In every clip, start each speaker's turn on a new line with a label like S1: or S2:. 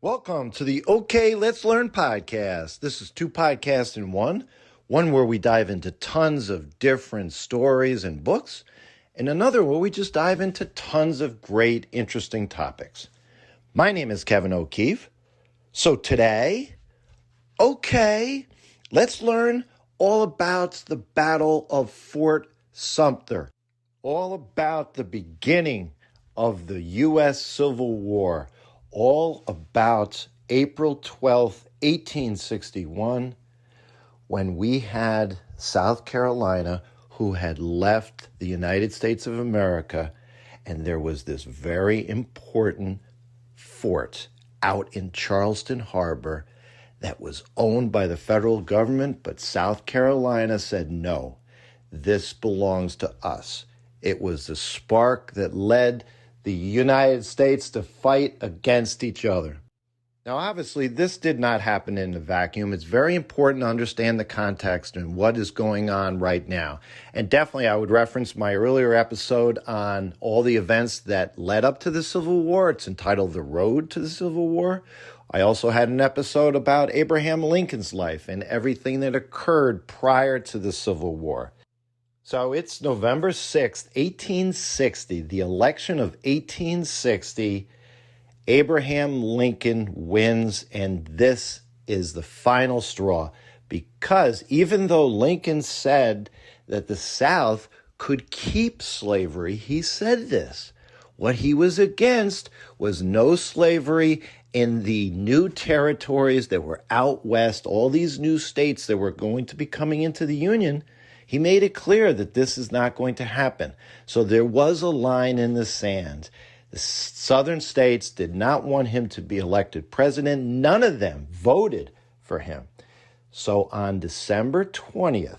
S1: Welcome to the OK Let's Learn podcast. This is two podcasts in one where we dive into tons of different stories and books, and another where we just dive into tons of great, interesting topics. My name is Kevin O'Keefe. So today, let's learn all about the Battle of Fort Sumter, all about the beginning of the U.S. Civil War, all about April 12th, 1861, when we had South Carolina, who had left the United States of America, and there was this very important fort out in Charleston Harbor that was owned by the federal government, but South Carolina said, no, this belongs to us. It was the spark that led the United States to fight against each other. Now, obviously, this did not happen in a vacuum. It's very important to understand the context and what is going on right now. And definitely, I would reference my earlier episode on all the events that led up to the Civil War. It's entitled The Road to the Civil War. I also had an episode about Abraham Lincoln's life and everything that occurred prior to the Civil War. So it's November 6th, 1860, the election of 1860. Abraham Lincoln wins, and this is the final straw, because even though Lincoln said that the South could keep slavery, he said this. What he was against was no slavery in the new territories that were out west, all these new states that were going to be coming into the Union. He made it clear that this is not going to happen. So there was a line in the sand. The southern states did not want him to be elected president. None of them voted for him. So on December 20th,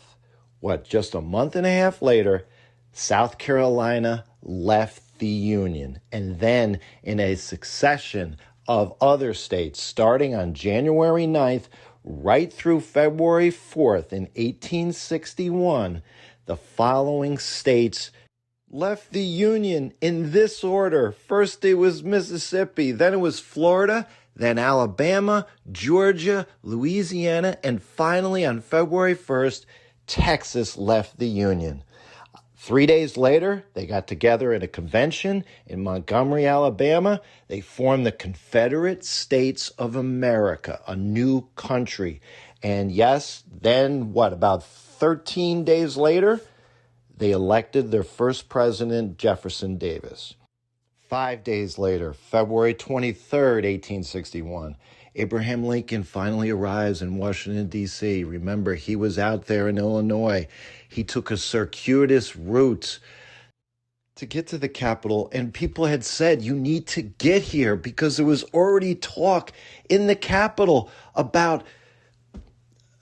S1: just a month and a half later, South Carolina left the Union. And then in a succession of other states, starting on January 9th, right through February 4th in 1861, the following states left the Union in this order. First it was Mississippi, then it was Florida, then Alabama, Georgia, Louisiana, and finally on February 1st, Texas left the Union. 3 days later, they got together at a convention in Montgomery, Alabama. They formed the Confederate States of America, a new country. And yes, then about 13 days later, they elected their first president, Jefferson Davis. 5 days later, February 23rd, 1861, Abraham Lincoln finally arrives in Washington, D.C. Remember, he was out there in Illinois. He took a circuitous route to get to the Capitol, and people had said, you need to get here, because there was already talk in the Capitol about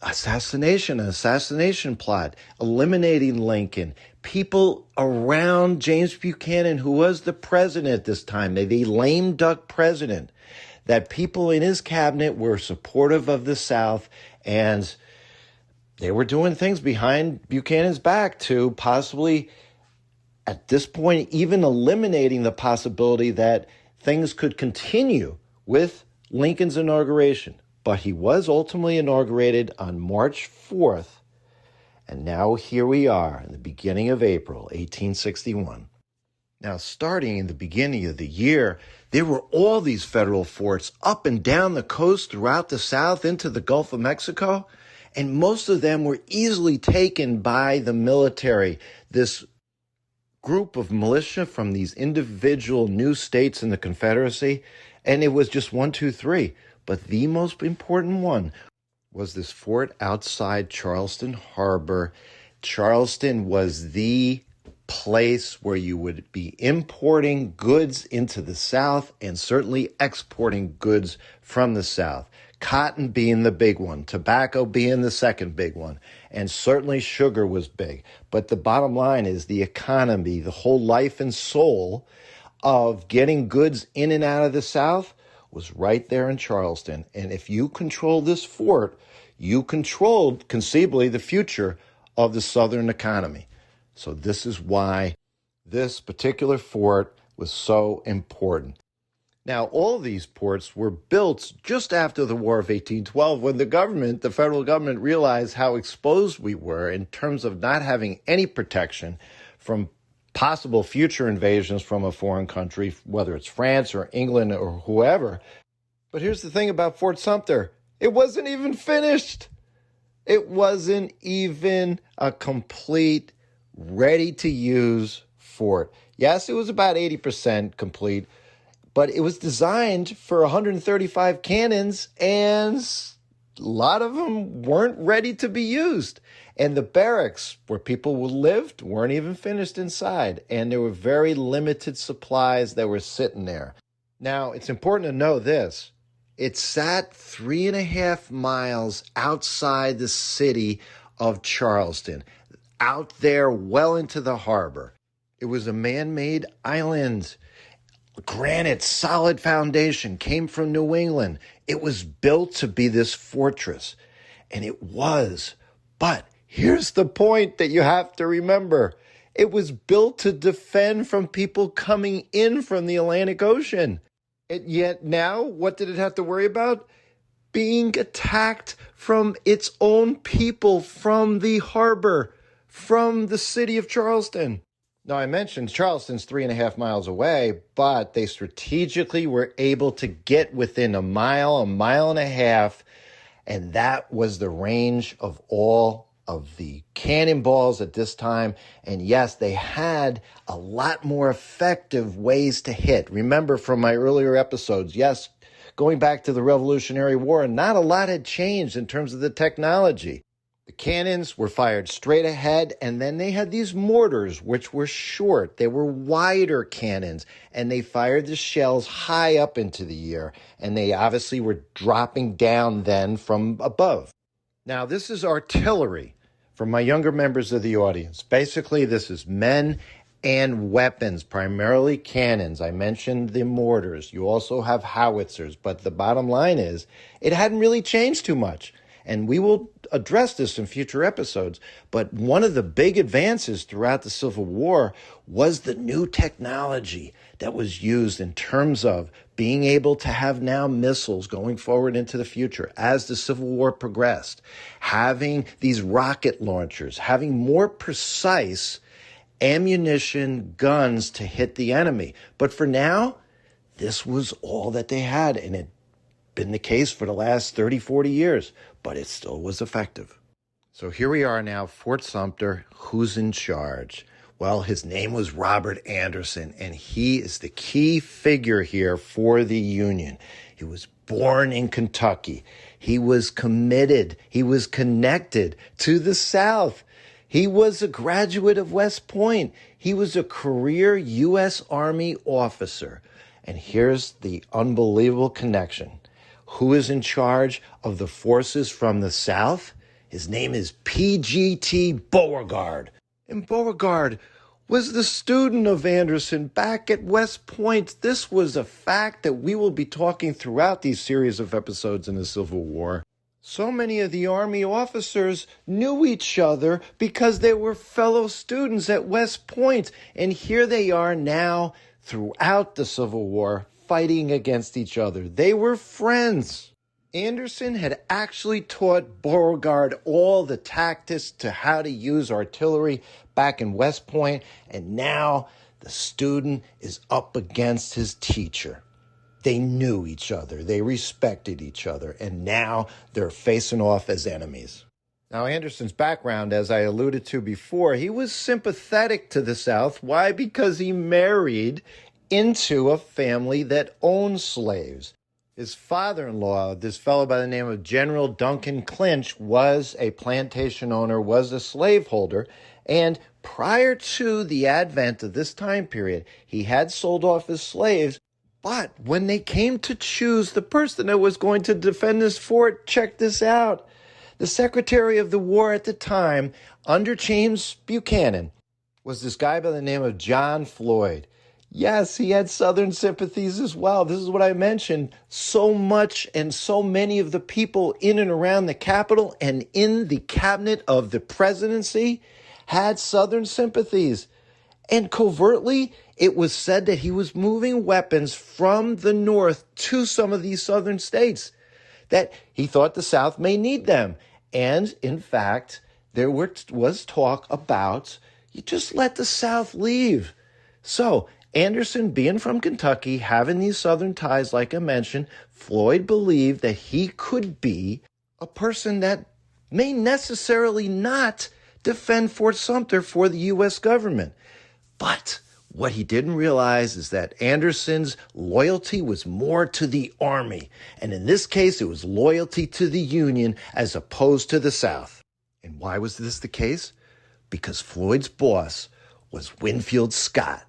S1: an assassination plot, eliminating Lincoln. People around James Buchanan, who was the president at this time, the lame duck president, that people in his cabinet were supportive of the South, and they were doing things behind Buchanan's back to possibly, at this point, even eliminating the possibility that things could continue with Lincoln's inauguration. But he was ultimately inaugurated on March 4th, and now here we are in the beginning of April, 1861. Now, starting in the beginning of the year, there were all these federal forts up and down the coast throughout the South into the Gulf of Mexico, and most of them were easily taken by the military, this group of militia from these individual new states in the Confederacy, and it was just 1, 2, 3. But the most important one was this fort outside Charleston Harbor. Charleston was the place where you would be importing goods into the South and certainly exporting goods from the South. Cotton being the big one, tobacco being the second big one, and certainly sugar was big. But the bottom line is the economy, the whole life and soul of getting goods in and out of the South was right there in Charleston. And if you controlled this fort, you controlled conceivably the future of the Southern economy. So this is why this particular fort was so important. Now, all these ports were built just after the War of 1812 when the federal government, realized how exposed we were in terms of not having any protection from possible future invasions from a foreign country, whether it's France or England or whoever. But here's the thing about Fort Sumter. It wasn't even finished. It wasn't even a complete, ready-to-use fort. Yes, it was about 80% complete, but it was designed for 135 cannons, and a lot of them weren't ready to be used. And the barracks where people lived weren't even finished inside, and there were very limited supplies that were sitting there. Now, it's important to know this. It sat 3.5 miles outside the city of Charleston, out there well into the harbor. It was a man-made island. Granite, solid foundation, came from New England. It was built to be this fortress, and it was. But here's the point that you have to remember. It was built to defend from people coming in from the Atlantic Ocean. And yet now, what did it have to worry about? Being attacked from its own people, from the harbor, from the city of Charleston. Now, I mentioned Charleston's 3.5 miles away, but they strategically were able to get within a mile and a half, and that was the range of all of the cannonballs at this time. And yes, they had a lot more effective ways to hit. Remember from my earlier episodes, yes, going back to the Revolutionary War, not a lot had changed in terms of the technology. The cannons were fired straight ahead, and then they had these mortars, which were short. They were wider cannons, and they fired the shells high up into the air, and they obviously were dropping down then from above. Now, this is artillery for my younger members of the audience. Basically, this is men and weapons, primarily cannons. I mentioned the mortars. You also have howitzers, but the bottom line is it hadn't really changed too much. And we will address this in future episodes. But one of the big advances throughout the Civil War was the new technology that was used in terms of being able to have now missiles going forward into the future as the Civil War progressed, having these rocket launchers, having more precise ammunition, guns to hit the enemy. But for now, this was all that they had, and it been the case for the last 30, 40 years, but it still was effective. So here we are now, Fort Sumter. Who's in charge? Well, his name was Robert Anderson, and he is the key figure here for the Union. He was born in Kentucky. He was committed. He was connected to the South. He was a graduate of West Point. He was a career U.S. Army officer. And here's the unbelievable connection. Who is in charge of the forces from the South? His name is P.G.T. Beauregard. And Beauregard was the student of Anderson back at West Point. This was a fact that we will be talking throughout these series of episodes in the Civil War. So many of the Army officers knew each other because they were fellow students at West Point. And here they are now throughout the Civil War, fighting against each other. They were friends. Anderson had actually taught Beauregard all the tactics to how to use artillery back in West Point, and now the student is up against his teacher. They knew each other, they respected each other, and now they're facing off as enemies. Now, Anderson's background, as I alluded to before, he was sympathetic to the South. Why? Because he married into a family that owned slaves. His father-in-law, this fellow by the name of General Duncan Clinch, was a plantation owner, was a slaveholder, and prior to the advent of this time period, he had sold off his slaves. But when they came to choose the person that was going to defend this fort, check this out. The Secretary of the War at the time, under James Buchanan, was this guy by the name of John Floyd. Yes, he had Southern sympathies as well. This is what I mentioned. So much and so many of the people in and around the Capitol and in the cabinet of the presidency had Southern sympathies. And covertly, it was said that he was moving weapons from the north to some of these southern states, that he thought the South may need them. And in fact, there was talk about, you just let the South leave. So Anderson, being from Kentucky, having these southern ties, like I mentioned, Floyd believed that he could be a person that may necessarily not defend Fort Sumter for the U.S. government. But what he didn't realize is that Anderson's loyalty was more to the Army. And in this case, it was loyalty to the Union as opposed to the South. And why was this the case? Because Floyd's boss was Winfield Scott,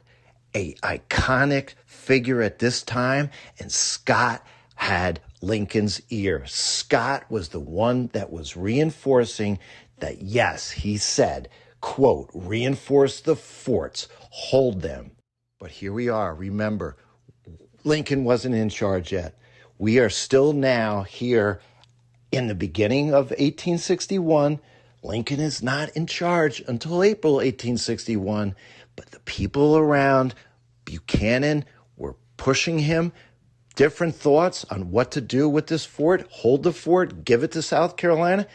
S1: an iconic figure at this time, and Scott had Lincoln's ear. Scott was the one that was reinforcing that, yes, he said, quote, reinforce the forts, hold them. But here we are. Remember, Lincoln wasn't in charge yet. We are still now here in the beginning of 1861. Lincoln is not in charge until April 1861, but the people around Buchanan were pushing him different thoughts on what to do with this fort, hold the fort, give it to South Carolina.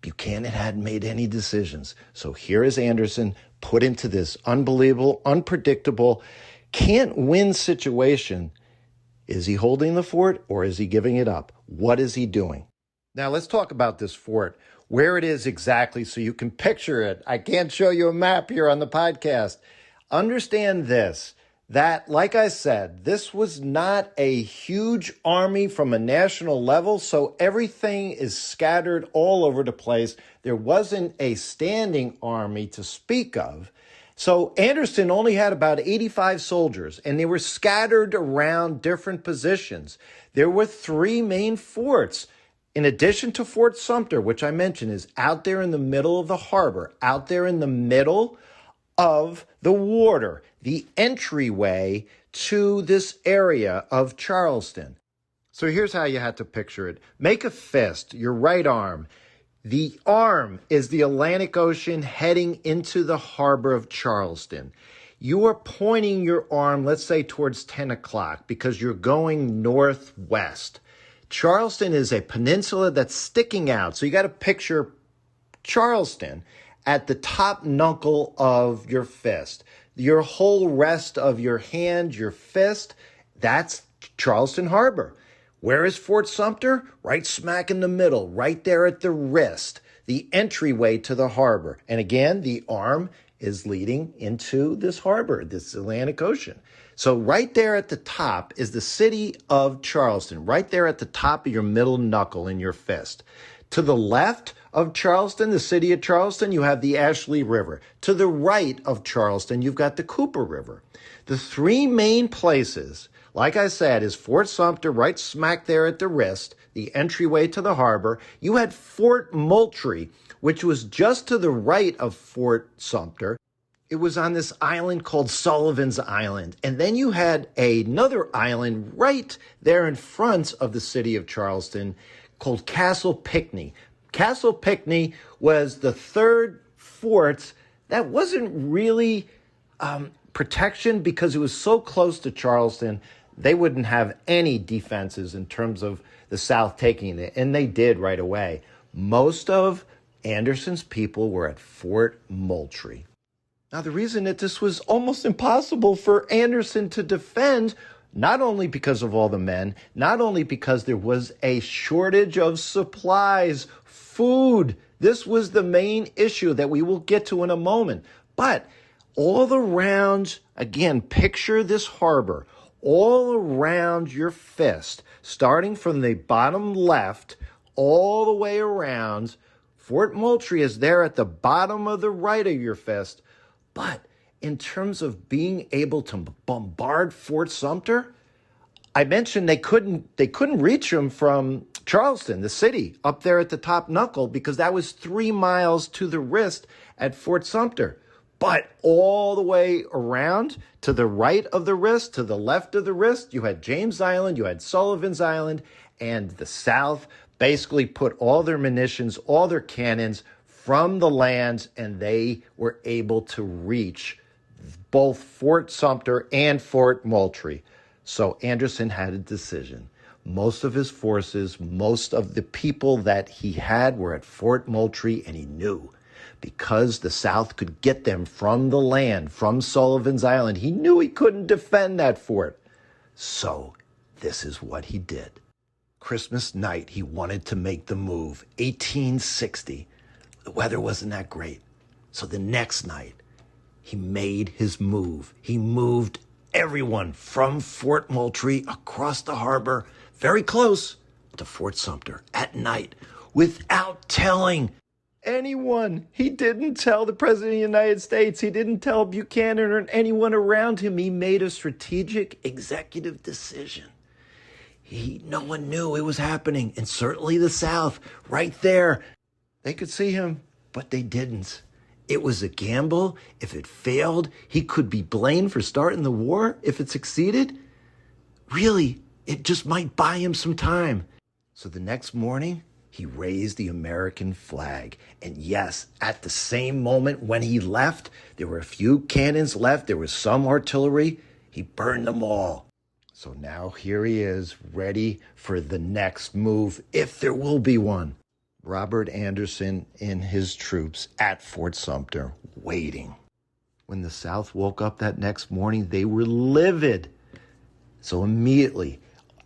S1: Buchanan hadn't made any decisions. So here is Anderson put into this unbelievable, unpredictable, can't win situation. Is he holding the fort or is he giving it up? What is he doing? Now let's talk about this fort, where it is exactly so you can picture it. I can't show you a map here on the podcast. Understand this, that, like I said, this was not a huge army from a national level, so everything is scattered all over the place. There wasn't a standing army to speak of. So Anderson only had about 85 soldiers, and they were scattered around different positions. There were three main forts. In addition to Fort Sumter, which I mentioned is out there in the middle of the harbor, out there in the middle of the water, the entryway to this area of Charleston. So here's how you had to picture it. Make a fist, your right arm. The arm is the Atlantic Ocean heading into the harbor of Charleston. You are pointing your arm, let's say, towards 10 o'clock because you're going northwest. Charleston is a peninsula that's sticking out. So you got to picture Charleston at the top knuckle of your fist. Your whole rest of your hand, your fist, that's Charleston Harbor. Where is Fort Sumter? Right smack in the middle, right there at the wrist, the entryway to the harbor. And again, the arm is leading into this harbor, this Atlantic Ocean. So right there at the top is the city of Charleston, right there at the top of your middle knuckle in your fist. To the left of Charleston, the city of Charleston, you have the Ashley River. To the right of Charleston, you've got the Cooper River. The three main places, like I said, is Fort Sumter, right smack there at the wrist, the entryway to the harbor. You had Fort Moultrie, which was just to the right of Fort Sumter. It was on this island called Sullivan's Island. And then you had another island right there in front of the city of Charleston called Castle Pinckney. Castle Pinckney was the third fort that wasn't really protection because it was so close to Charleston. They wouldn't have any defenses in terms of the South taking it, and they did right away. Most of Anderson's people were at Fort Moultrie. Now, the reason that this was almost impossible for Anderson to defend, not only because of all the men, not only because there was a shortage of supplies, food. This was the main issue that we will get to in a moment. But all around, again, picture this harbor, all around your fist, starting from the bottom left all the way around. Fort Moultrie is there at the bottom of the right of your fist. But in terms of being able to bombard Fort Sumter, I mentioned they couldn't reach them from Charleston, the city, up there at the top knuckle, because that was 3 miles to the wrist at Fort Sumter. But all the way around to the right of the wrist, to the left of the wrist, you had James Island, you had Sullivan's Island, and the South basically put all their munitions, all their cannons from the lands, and they were able to reach both Fort Sumter and Fort Moultrie. So Anderson had a decision. Most of his forces, most of the people that he had were at Fort Moultrie, and he knew because the South could get them from the land, from Sullivan's Island, he knew he couldn't defend that fort. So this is what he did. Christmas night, he wanted to make the move. 1860. The weather wasn't that great. So the next night, he made his move. He moved everyone from Fort Moultrie across the harbor, very close to Fort Sumter at night, without telling anyone. He didn't tell the President of the United States. He didn't tell Buchanan or anyone around him. He made a strategic executive decision. No one knew it was happening, and certainly the South, right there. They could see him, but they didn't. It was a gamble. If it failed, he could be blamed for starting the war. If it succeeded, really, it just might buy him some time. So the next morning, he raised the American flag. And yes, at the same moment when he left, there were a few cannons left. There was some artillery. He burned them all. So now here he is, ready for the next move, if there will be one. Robert Anderson and his troops at Fort Sumter, waiting. When the South woke up that next morning, they were livid. So immediately,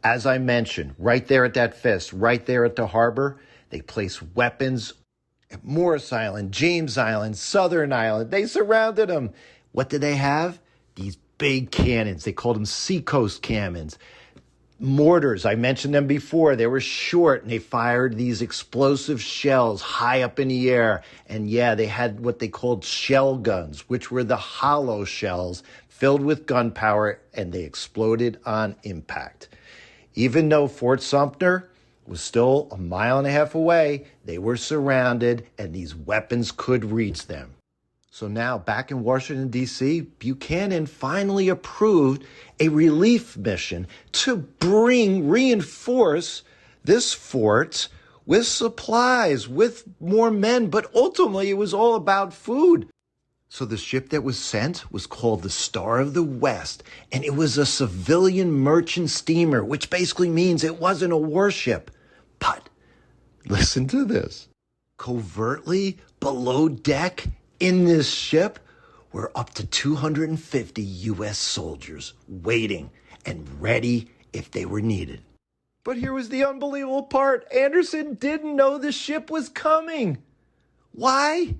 S1: as I mentioned, right there at that fist, right there at the harbor, they placed weapons at Morris Island, James Island, Southern Island. They surrounded them. What did they have? These big cannons. They called them seacoast cannons. Mortars, I mentioned them before. They were short, and they fired these explosive shells high up in the air. And yeah, they had what they called shell guns, which were the hollow shells filled with gunpowder, and they exploded on impact. Even though Fort Sumter was still a mile and a half away, they were surrounded, and these weapons could reach them. So now, back in Washington, D.C., Buchanan finally approved a relief mission to reinforce this fort with supplies, with more men, but ultimately it was all about food. So the ship that was sent was called the Star of the West, and it was a civilian merchant steamer, which basically means it wasn't a warship. But listen to this. Covertly below deck in this ship were up to 250 U.S. soldiers waiting and ready if they were needed. But here was the unbelievable part. Anderson didn't know the ship was coming. Why?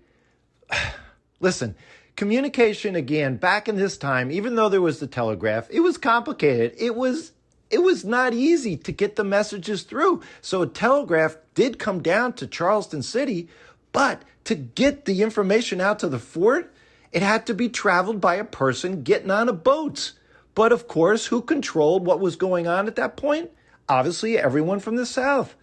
S1: Listen, communication, again, back in this time, even though there was the telegraph, it was complicated. It was not easy to get the messages through. So a telegraph did come down to Charleston City, but to get the information out to the fort, it had to be traveled by a person getting on a boat. But of course, who controlled what was going on at that point? Obviously, everyone from the South.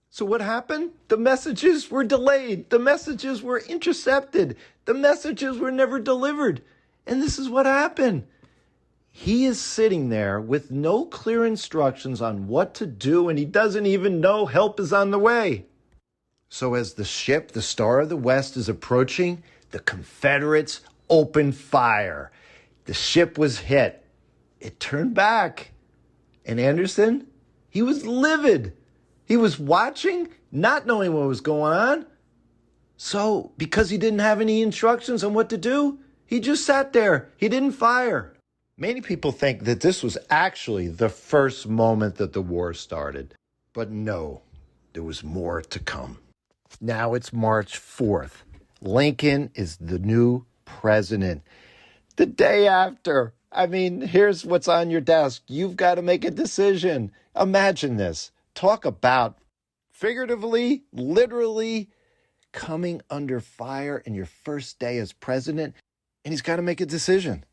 S1: So what happened? The messages were delayed. The messages were intercepted. The messages were never delivered. And this is what happened. He is sitting there with no clear instructions on what to do, and he doesn't even know help is on the way. So as the ship, the Star of the West, is approaching, the Confederates opened fire. The ship was hit. It turned back. And Anderson, he was livid. He was watching, not knowing what was going on. So, because he didn't have any instructions on what to do, he just sat there. He didn't fire. Many people think that this was actually the first moment that the war started. But no, there was more to come. Now it's March 4th. Lincoln is the new president. The day after, here's what's on your desk. You've got to make a decision. Imagine this. Talk about figuratively, literally coming under fire in your first day as president, and he's got to make a decision.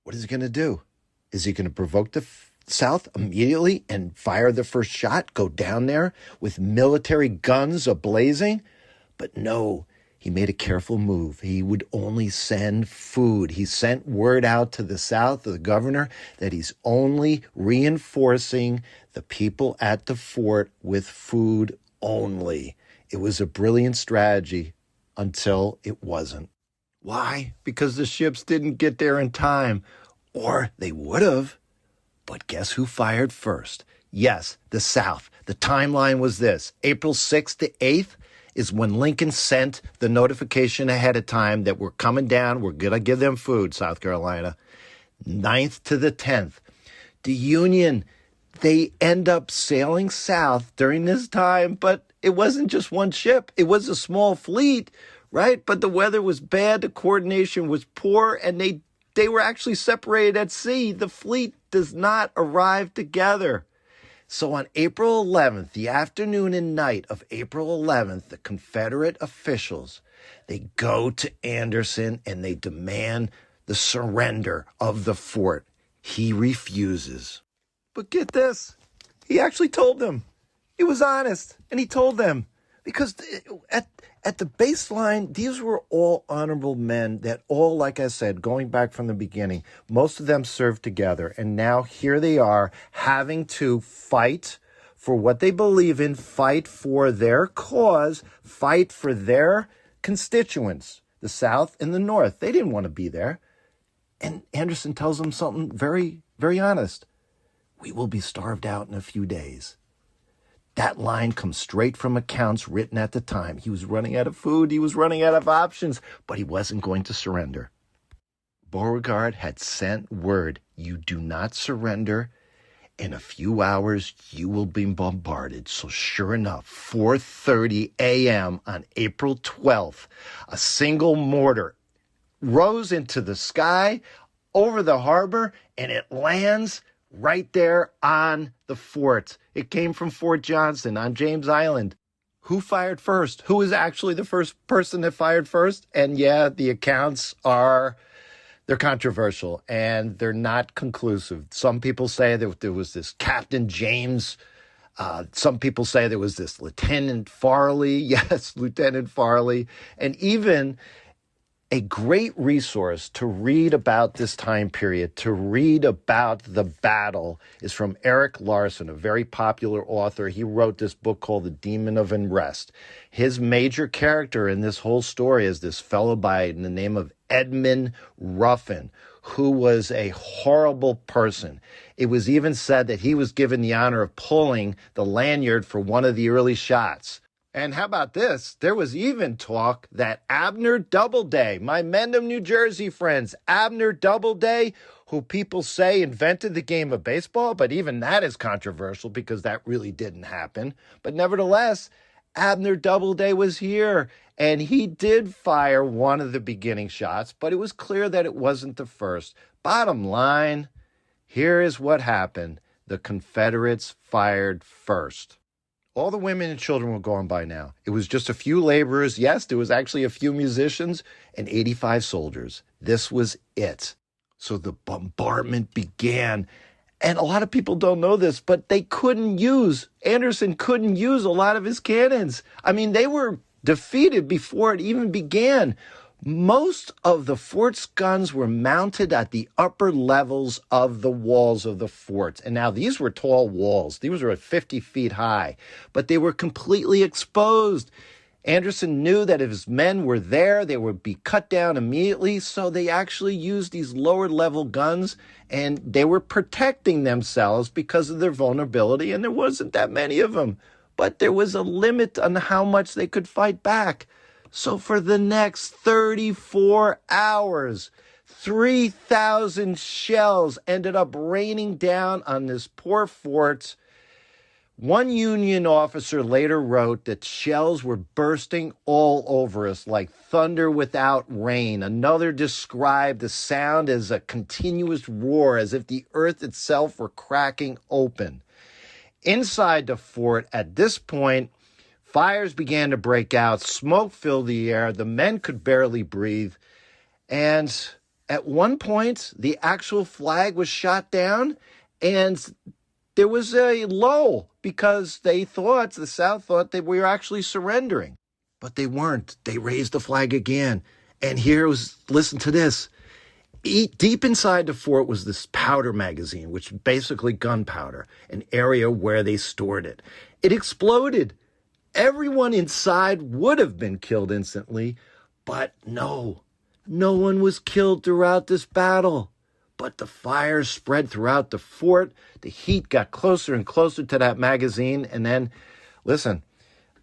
S1: What is he going to do? Is he going to provoke the South immediately and fire the first shot, go down there with military guns ablazing? But no, he made a careful move. He would only send food. He sent word out to the South, the governor, that he's only reinforcing the people at the fort with food only. It was a brilliant strategy until it wasn't. Why? Because the ships didn't get there in time. Or they would have. But guess who fired first? Yes, the South. The timeline was this. April 6th to 8th is when Lincoln sent the notification ahead of time that we're coming down. We're going to give them food, South Carolina. 9th to the 10th. The Union, they end up sailing south during this time, but it wasn't just one ship. It was a small fleet, right? But the weather was bad, the coordination was poor, and they were actually separated at sea. The fleet does not arrive together. So on April 11th, the afternoon and night of April 11th, the Confederate officials, they go to Anderson and they demand the surrender of the fort. He refuses. But get this, he actually told them. He was honest, and he told them. Because at the baseline, these were all honorable men that all, like I said, going back from the beginning, most of them served together. And now here they are having to fight for what they believe in, fight for their cause, fight for their constituents, the South and the North. They didn't want to be there. And Anderson tells them something very, very honest. We will be starved out in a few days. That line comes straight from accounts written at the time. He was running out of food. He was running out of options, but he wasn't going to surrender. Beauregard had sent word, you do not surrender. In a few hours, you will be bombarded. So sure enough, 4:30 a.m. on April 12th, a single mortar rose into the sky over the harbor, and it lands right there on the fort. It came from Fort Johnson on James Island. Who fired first? Who was actually the first person that fired first? And yeah, the accounts they're controversial and they're not conclusive. Some people say that there was this Captain James. Some people say there was this Lieutenant Farley. Yes, Lieutenant Farley. And even a great resource to read about this time period, to read about the battle, is from Eric Larson, a very popular author. He wrote this book called The Demon of Unrest. His major character in this whole story is this fellow by the name of Edmund Ruffin, who was a horrible person. It was even said that he was given the honor of pulling the lanyard for one of the early shots. And how about this? There was even talk that Abner Doubleday, my Mendham, New Jersey friends, Abner Doubleday, who people say invented the game of baseball, but even that is controversial because that really didn't happen. But nevertheless, Abner Doubleday was here, and he did fire one of the beginning shots, but it was clear that it wasn't the first. Bottom line, here is what happened. The Confederates fired first. All the women and children were gone by now. It was just a few laborers. Yes, there was actually a few musicians and 85 soldiers. This was it. So the bombardment began. And a lot of people don't know this, but Anderson couldn't use a lot of his cannons. I mean, they were defeated before it even began. Most of the fort's guns were mounted at the upper levels of the walls of the fort. And now these were tall walls. These were 50 feet high, but they were completely exposed. Anderson knew that if his men were there, they would be cut down immediately. So they actually used these lower level guns, and they were protecting themselves because of their vulnerability. And there wasn't that many of them, but there was a limit on how much they could fight back. So for the next 34 hours, 3,000 shells ended up raining down on this poor fort. One Union officer later wrote that shells were bursting all over us like thunder without rain. Another described the sound as a continuous roar, as if the earth itself were cracking open. Inside the fort, at this point, fires began to break out. Smoke filled the air. The men could barely breathe. And at one point, the actual flag was shot down, and there was a lull because the South thought that we were actually surrendering. But they weren't. They raised the flag again. And listen to this. Deep inside the fort was this powder magazine, which was basically gunpowder, an area where they stored it. It exploded. Everyone inside would have been killed instantly, but no, No one was killed throughout this battle. But the fires spread throughout the fort. The heat got closer and closer to that magazine. And then, listen,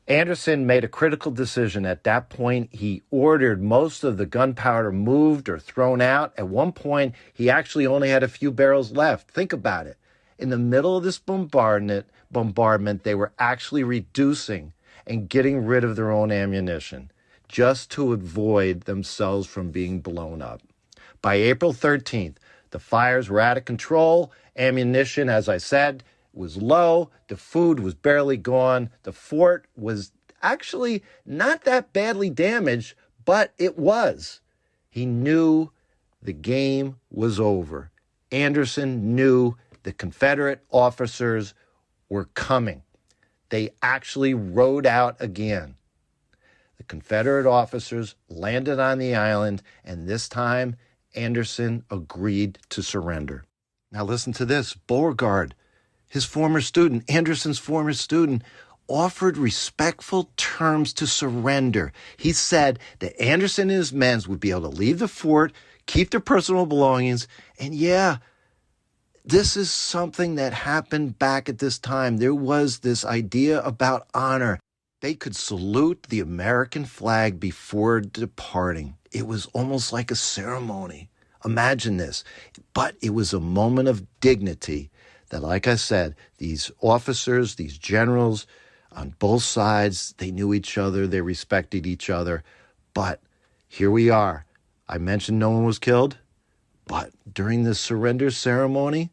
S1: Anderson made a critical decision. At that point, he ordered most of the gunpowder moved or thrown out. At one point, he actually only had a few barrels left. Think about it. In the middle of this bombardment, they were actually reducing and getting rid of their own ammunition just to avoid themselves from being blown up. By April 13th, the fires were out of control. Ammunition, as I said, was low. The food was barely gone. The fort was actually not that badly damaged, but it was. He knew the game was over. Anderson knew the Confederate officers were coming. They actually rode out again. The Confederate officers landed on the island, and this time Anderson agreed to surrender. Now listen to this. Beauregard, his former student, Anderson's former student, offered respectful terms to surrender. He said that Anderson and his men would be able to leave the fort, keep their personal belongings, and this is something that happened back at this time. There was this idea about honor. They could salute the American flag before departing. It was almost like a ceremony. Imagine this. But it was a moment of dignity that, like I said, these officers, these generals on both sides, they knew each other, they respected each other. But here we are. I mentioned no one was killed, but during the surrender ceremony,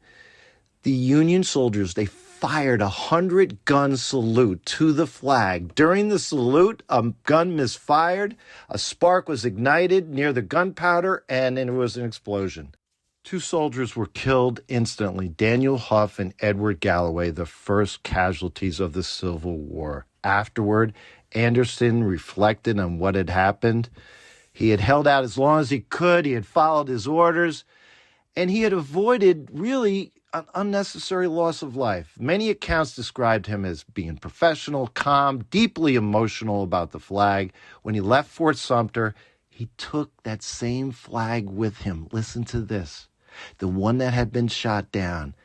S1: the Union soldiers, they fired a 100-gun salute to the flag. During the salute, a gun misfired, a spark was ignited near the gunpowder, and it was an explosion. 2 soldiers were killed instantly, Daniel Huff and Edward Galloway, the first casualties of the Civil War. Afterward, Anderson reflected on what had happened. He had held out as long as he could, he had followed his orders, and he had avoided really an unnecessary loss of life. Many accounts described him as being professional, calm, deeply emotional about the flag. When he left Fort Sumter, he took that same flag with him. Listen to this. The one that had been shot down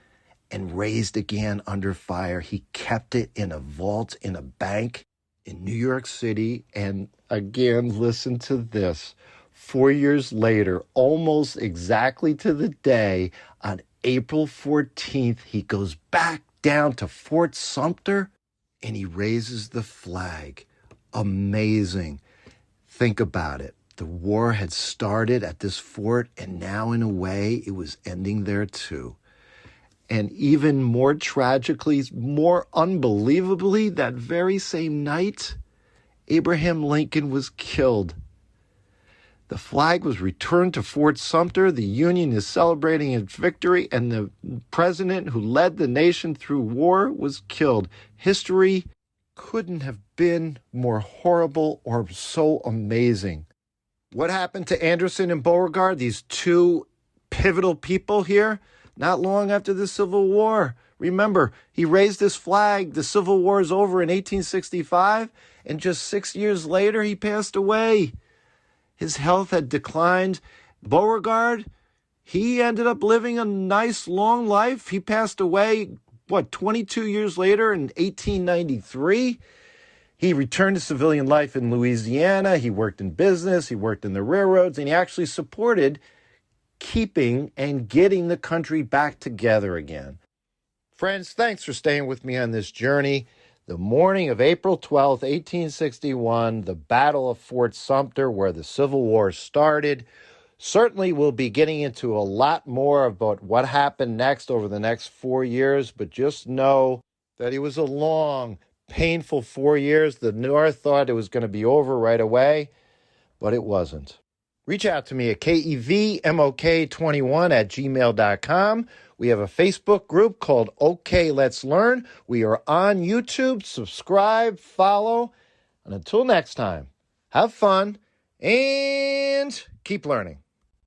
S1: and raised again under fire. He kept it in a vault in a bank in New York City. And again, listen to this. 4 years later, almost exactly to the day, on April 14th, he goes back down to Fort Sumter and he raises the flag. Amazing. Think about it. The war had started at this fort, and now in a way it was ending there too. And even more tragically, more unbelievably, that very same night, Abraham Lincoln was killed. The flag was returned to Fort Sumter. The Union is celebrating its victory, and the president who led the nation through war was killed. History couldn't have been more horrible or so amazing. What happened to Anderson and Beauregard, these 2 pivotal people here, not long after the Civil War? Remember, he raised this flag. The Civil War is over in 1865, and just 6 years later, he passed away. His health had declined. Beauregard, he ended up living a nice, long life. He passed away, 22 years later in 1893. He returned to civilian life in Louisiana. He worked in business. He worked in the railroads, and he actually supported keeping and getting the country back together again. Friends, thanks for staying with me on this journey. The morning of April 12th, 1861, the Battle of Fort Sumter, where the Civil War started. Certainly we'll be getting into a lot more about what happened next over the next 4 years, but just know that it was a long, painful 4 years. The North thought it was going to be over right away, but it wasn't. Reach out to me at kevmok21@gmail.com. We have a Facebook group called OK Let's Learn. We are on YouTube. Subscribe, follow. And until next time, have fun and keep learning.